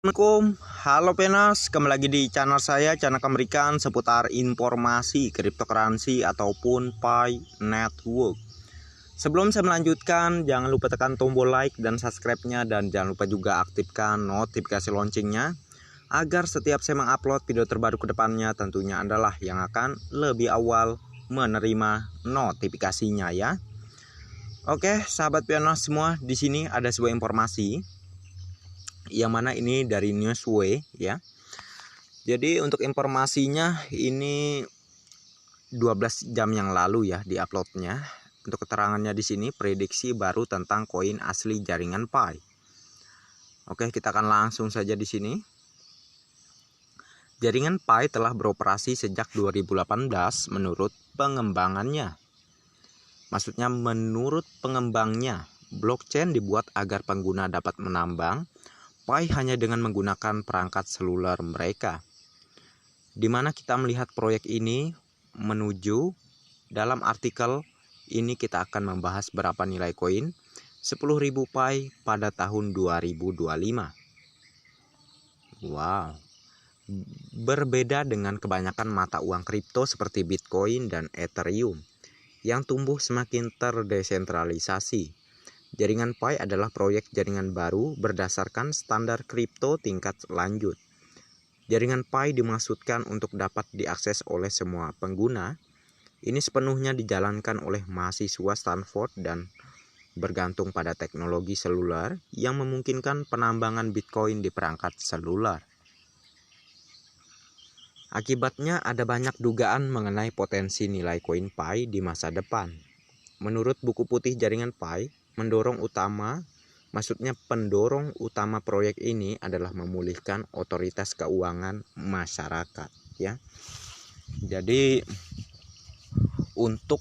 Assalamualaikum, halo Penas, kembali lagi di channel saya, channel American seputar informasi cryptocurrency ataupun Pi Network. Sebelum saya melanjutkan, jangan lupa tekan tombol like dan subscribe-nya, dan jangan lupa juga aktifkan notifikasi loncengnya agar setiap saya mengupload video terbaru ke depannya tentunya adalah yang akan lebih awal menerima notifikasinya ya. Oke, sahabat Penas semua, di sini ada sebuah informasi yang mana ini dari Newsway ya. Jadi untuk informasinya ini 12 jam yang lalu ya diuploadnya. Untuk keterangannya di sini prediksi baru tentang koin asli jaringan Pi. Oke, kita akan langsung saja di sini. Jaringan Pi telah beroperasi sejak 2018 menurut pengembangannya. Maksudnya menurut pengembangnya, blockchain dibuat agar pengguna dapat menambang Pi hanya dengan menggunakan perangkat seluler mereka. Di mana kita melihat proyek ini menuju dalam artikel ini kita akan membahas berapa nilai koin 10.000 Pi pada tahun 2025. Wow. Berbeda dengan kebanyakan mata uang kripto seperti Bitcoin dan Ethereum yang tumbuh semakin terdesentralisasi. Jaringan Pi adalah proyek jaringan baru berdasarkan standar kripto tingkat lanjut. Jaringan Pi dimaksudkan untuk dapat diakses oleh semua pengguna. Ini sepenuhnya dijalankan oleh mahasiswa Stanford dan bergantung pada teknologi seluler yang memungkinkan penambangan Bitcoin di perangkat seluler. Akibatnya ada banyak dugaan mengenai potensi nilai koin Pi di masa depan. Menurut buku putih jaringan Pi, pendorong utama proyek ini adalah memulihkan otoritas keuangan masyarakat ya. Jadi untuk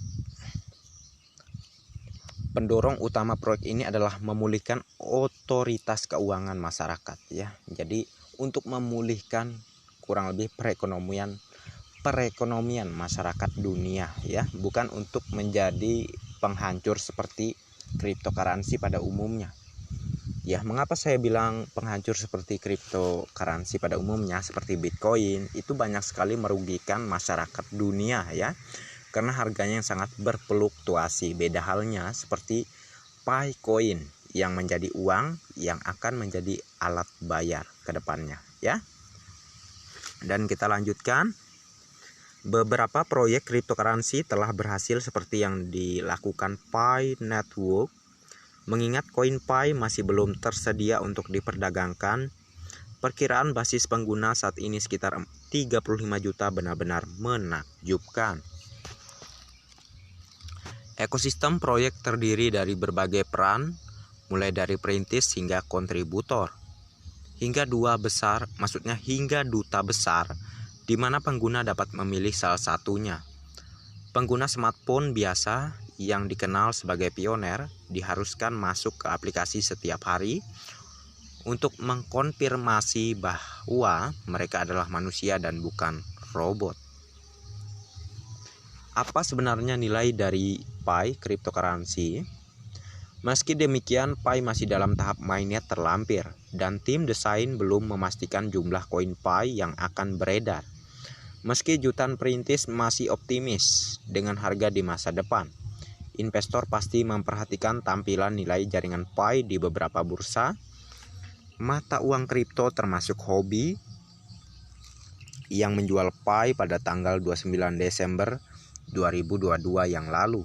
pendorong utama proyek ini adalah memulihkan otoritas keuangan masyarakat ya. Jadi untuk memulihkan kurang lebih perekonomian masyarakat dunia ya, bukan untuk menjadi penghancur seperti cryptocurrency pada umumnya. Ya, mengapa saya bilang penghancur seperti cryptocurrency pada umumnya seperti Bitcoin itu banyak sekali merugikan masyarakat dunia ya. Karena harganya yang sangat berfluktuasi. Beda halnya seperti Pi Coin yang menjadi uang yang akan menjadi alat bayar ke depannya ya. Dan kita lanjutkan. Beberapa proyek cryptocurrency telah berhasil seperti yang dilakukan Pi Network. Mengingat koin Pi masih belum tersedia untuk diperdagangkan, perkiraan basis pengguna saat ini sekitar 35 juta benar-benar menakjubkan. Ekosistem proyek terdiri dari berbagai peran, mulai dari perintis hingga kontributor. Hingga duta besar di mana pengguna dapat memilih salah satunya. Pengguna smartphone biasa yang dikenal sebagai pioner diharuskan masuk ke aplikasi setiap hari untuk mengkonfirmasi bahwa mereka adalah manusia dan bukan robot. Apa sebenarnya nilai dari Pi cryptocurrency? Meski demikian, Pi masih dalam tahap mainnet terlampir dan tim desain belum memastikan jumlah koin Pi yang akan beredar. Meski jutaan perintis masih optimis dengan harga di masa depan, investor pasti memperhatikan tampilan nilai jaringan Pi di beberapa bursa mata uang kripto termasuk Huobi yang menjual Pi pada tanggal 29 Desember 2022 yang lalu.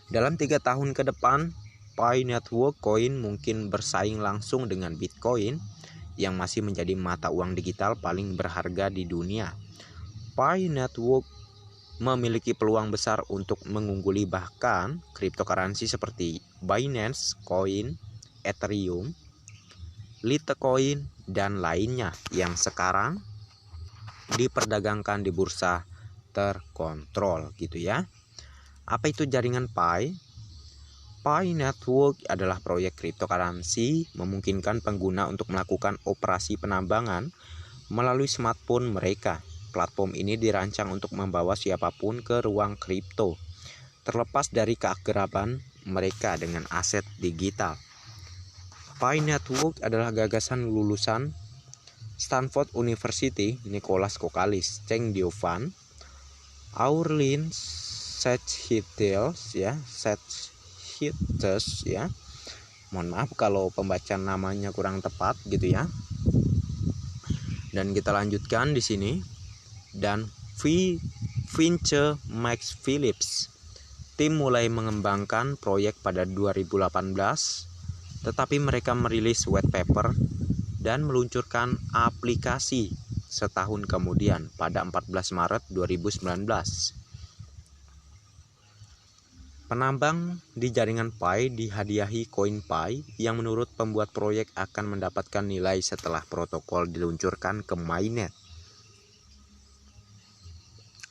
Dalam 3 tahun ke depan, Pi Network Coin mungkin bersaing langsung dengan Bitcoin yang masih menjadi mata uang digital paling berharga di dunia. Pi Network memiliki peluang besar untuk mengungguli bahkan cryptocurrency seperti Binance Coin, Ethereum, Litecoin, dan lainnya yang sekarang diperdagangkan di bursa terkontrol gitu ya. Apa itu jaringan Pi? Pi Network adalah proyek cryptocurrency memungkinkan pengguna untuk melakukan operasi penambangan melalui smartphone mereka. Platform ini dirancang untuk membawa siapapun ke ruang kripto, terlepas dari keakraban mereka dengan aset digital. Pi Network adalah gagasan lulusan Stanford University, Nicholas Kokalis, Cheng Diovan, Aurlin Sechhitels ya, ya. Mohon maaf kalau pembacaan namanya kurang tepat gitu ya. Dan kita lanjutkan di sini. Dan Vince Max Phillips. Tim mulai mengembangkan proyek pada 2018, tetapi mereka merilis white paper dan meluncurkan aplikasi setahun kemudian pada 14 Maret 2019. Penambang di jaringan Pi dihadiahi koin Pi yang menurut pembuat proyek akan mendapatkan nilai setelah protokol diluncurkan ke mainnet.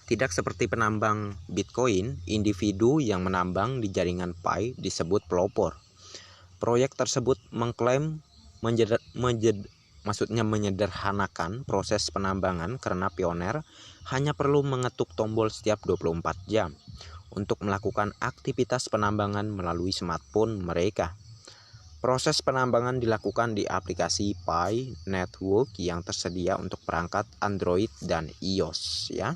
Tidak seperti penambang Bitcoin, individu yang menambang di jaringan Pi disebut pelopor. Proyek tersebut mengklaim menyederhanakan proses penambangan karena pioner hanya perlu mengetuk tombol setiap 24 jam untuk melakukan aktivitas penambangan melalui smartphone mereka. Proses penambangan dilakukan di aplikasi Pi Network yang tersedia untuk perangkat Android dan iOS ya.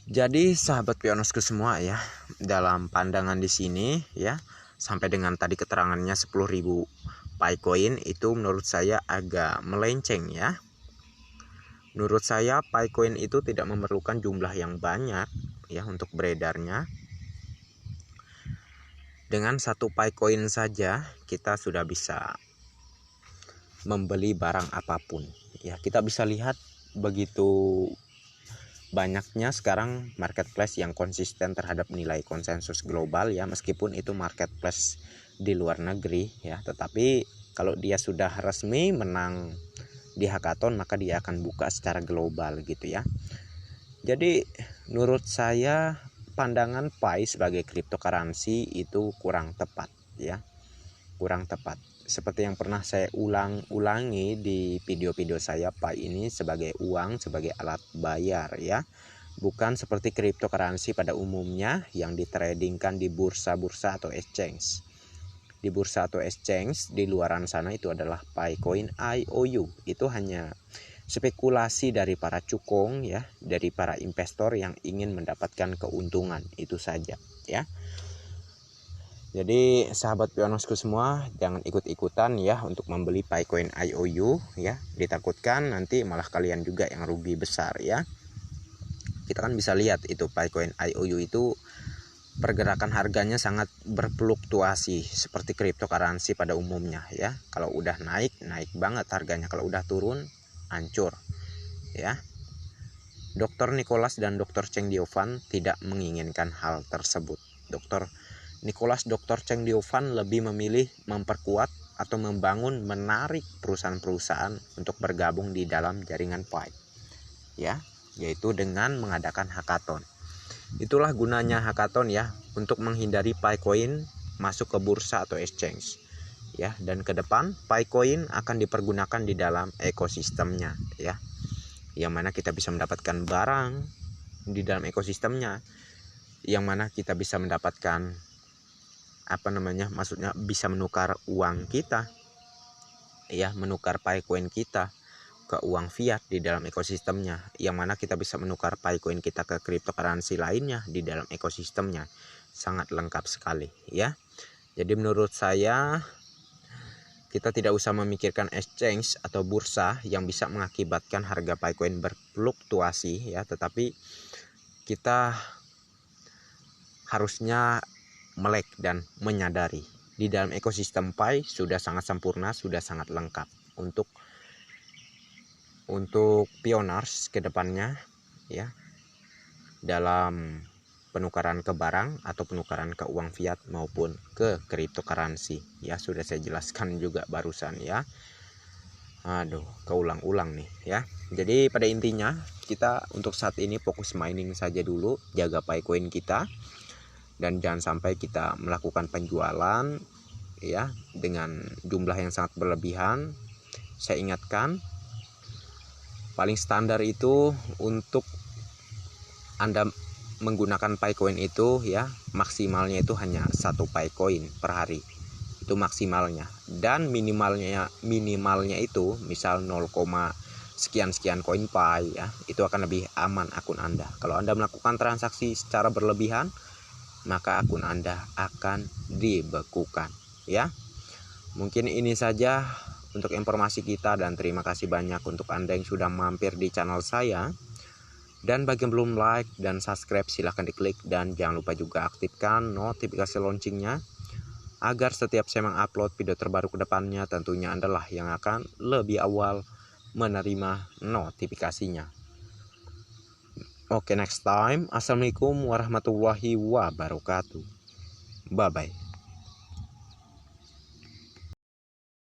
Jadi sahabat pionosku semua ya, dalam pandangan di sini ya, sampai dengan tadi keterangannya 10.000 Picoin itu menurut saya agak melenceng ya. Menurut saya Picoin itu tidak memerlukan jumlah yang banyak ya untuk beredarnya. Dengan 1 Picoin saja kita sudah bisa membeli barang apapun ya. Kita bisa lihat begitu banyaknya sekarang marketplace yang konsisten terhadap nilai konsensus global ya, meskipun itu marketplace di luar negeri ya, tetapi kalau dia sudah resmi menang di hackathon maka dia akan buka secara global gitu ya. Jadi menurut saya pandangan Pi sebagai cryptocurrency itu kurang tepat ya, kurang tepat. Seperti yang pernah saya ulangi di video-video saya, Pi ini sebagai uang, sebagai alat bayar ya, bukan seperti cryptocurrency pada umumnya yang ditradingkan di bursa-bursa atau exchange. Di bursa atau exchange di luaran sana itu adalah Picoin IOU. Itu hanya spekulasi dari para cukong ya, dari para investor yang ingin mendapatkan keuntungan, itu saja ya. Jadi sahabat pionosku semua, jangan ikut-ikutan ya untuk membeli Picoin IOU ya. Ditakutkan nanti malah kalian juga yang rugi besar ya. Kita kan bisa lihat itu Picoin IOU itu pergerakan harganya sangat berfluktuasi seperti cryptocurrency pada umumnya ya. Kalau udah naik, naik banget harganya. Kalau udah turun, hancur ya. Dr. Nicholas dan Dr. Cheng Diovan tidak menginginkan hal tersebut. Dr. Cheng Diovan lebih memilih memperkuat atau menarik perusahaan-perusahaan untuk bergabung di dalam jaringan Pi ya, yaitu dengan mengadakan hackathon. Itulah gunanya hackathon ya, untuk menghindari Picoin masuk ke bursa atau exchange ya, dan ke depan Picoin akan dipergunakan di dalam ekosistemnya ya, yang mana kita bisa mendapatkan barang di dalam ekosistemnya, yang mana kita bisa mendapatkan maksudnya bisa menukar uang kita ya, menukar Picoin kita ke uang fiat di dalam ekosistemnya, yang mana kita bisa menukar Picoin kita ke cryptocurrency lainnya di dalam ekosistemnya. Sangat lengkap sekali ya. Jadi menurut saya kita tidak usah memikirkan exchange atau bursa yang bisa mengakibatkan harga Picoin berfluktuasi ya, tetapi kita harusnya melek dan menyadari di dalam ekosistem Pi sudah sangat sempurna, sudah sangat lengkap untuk pioners ke depannya ya, dalam penukaran ke barang atau penukaran ke uang fiat maupun ke cryptocurrency ya. Sudah saya jelaskan juga barusan ya. Aduh, keulang-ulang nih ya. Jadi pada intinya kita untuk saat ini fokus mining saja dulu, jaga Picoin kita, dan jangan sampai kita melakukan penjualan ya dengan jumlah yang sangat berlebihan. Saya ingatkan, paling standar itu untuk Anda menggunakan Picoin itu ya, maksimalnya itu hanya 1 Picoin per hari itu maksimalnya, dan minimalnya itu misal 0, sekian koin Pi ya, itu akan lebih aman akun Anda. Kalau Anda melakukan transaksi secara berlebihan, maka akun Anda akan dibekukan ya. Mungkin ini saja untuk informasi kita, dan terima kasih banyak untuk Anda yang sudah mampir di channel saya. Dan bagi yang belum like dan subscribe, silahkan diklik, dan jangan lupa juga aktifkan notifikasi loncengnya agar setiap saya mengupload video terbaru ke depannya, tentunya Anda lah yang akan lebih awal menerima notifikasinya. Oke, next time. Assalamualaikum warahmatullahi wabarakatuh. Bye bye.